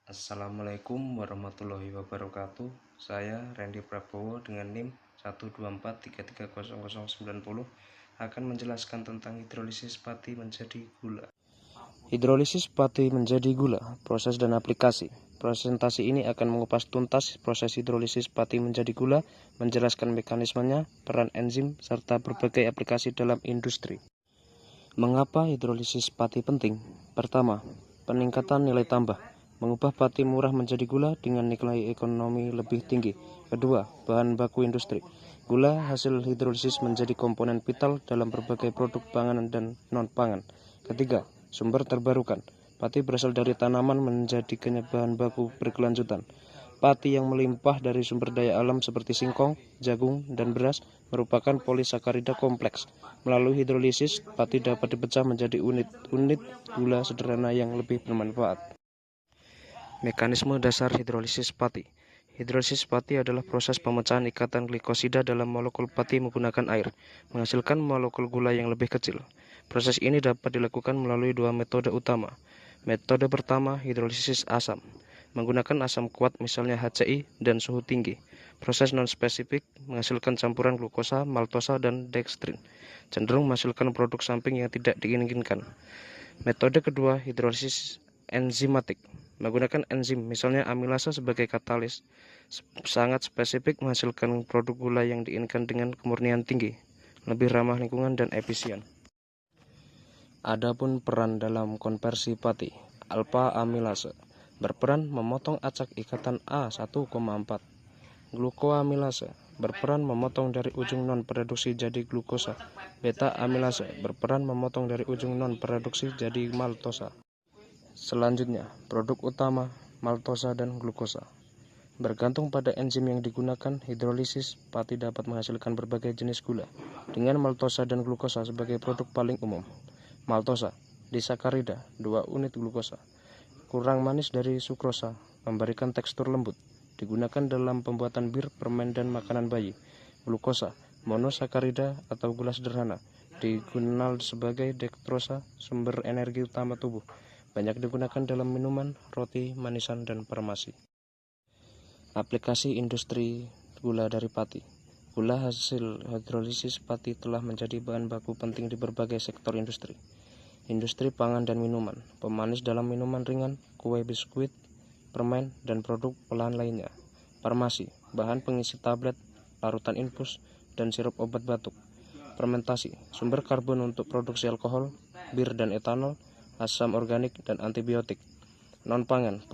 Assalamualaikum warahmatullahi wabarakatuh. Saya Randy Prabowo dengan NIM 124330090 akan menjelaskan tentang hidrolisis pati menjadi gula. Hidrolisis pati menjadi gula, proses dan aplikasi. Presentasi ini akan mengupas tuntas proses hidrolisis pati menjadi gula, menjelaskan mekanismenya, peran enzim, serta berbagai aplikasi dalam industri. Mengapa hidrolisis pati penting? Pertama, peningkatan nilai tambah, mengubah pati murah menjadi gula dengan nilai ekonomi lebih tinggi. Kedua, bahan baku industri. Gula hasil hidrolisis menjadi komponen vital dalam berbagai produk pangan dan non-pangan. Ketiga, sumber terbarukan. Pati berasal dari tanaman menjadikannya bahan baku berkelanjutan. Pati yang melimpah dari sumber daya alam seperti singkong, jagung, dan beras merupakan polisakarida kompleks. Melalui hidrolisis, pati dapat dipecah menjadi unit-unit gula sederhana yang lebih bermanfaat. Mekanisme dasar hidrolisis pati. Hidrolisis pati adalah proses pemecahan ikatan glikosida dalam molekul pati menggunakan air, menghasilkan molekul gula yang lebih kecil. Proses ini dapat dilakukan melalui dua metode utama. Metode pertama, hidrolisis asam, menggunakan asam kuat misalnya HCl dan suhu tinggi. Proses non-spesifik menghasilkan campuran glukosa, maltosa, dan dextrin, cenderung menghasilkan produk samping yang tidak diinginkan. Metode kedua, hidrolisis enzimatik, menggunakan enzim misalnya amilase sebagai katalis, sangat spesifik menghasilkan produk gula yang diinginkan dengan kemurnian tinggi, lebih ramah lingkungan dan efisien. Adapun peran dalam konversi pati, alpha amilase berperan memotong acak ikatan A1,4. Glukoamilase berperan memotong dari ujung non-produksi jadi glukosa. Beta amilase berperan memotong dari ujung non-produksi jadi maltosa. Selanjutnya, produk utama, maltosa dan glukosa. Bergantung pada enzim yang digunakan, hidrolisis pati dapat menghasilkan berbagai jenis gula, dengan maltosa dan glukosa sebagai produk paling umum. Maltosa, disakarida, 2 unit glukosa. Kurang manis dari sukrosa, memberikan tekstur lembut. Digunakan dalam pembuatan bir, permen, dan makanan bayi. Glukosa, monosakarida atau gula sederhana, digunakan sebagai dektrosa, sumber energi utama tubuh. Banyak digunakan dalam minuman, roti, manisan, dan farmasi. Aplikasi industri gula dari pati. Gula hasil hidrolisis pati telah menjadi bahan baku penting di berbagai sektor industri. Industri pangan dan minuman, pemanis dalam minuman ringan, kue biskuit, permen, dan produk olahan lainnya. Farmasi, bahan pengisi tablet, larutan infus, dan sirup obat batuk. Fermentasi, sumber karbon untuk produksi alkohol, bir dan etanol, asam organik, dan antibiotik. Non-pangan,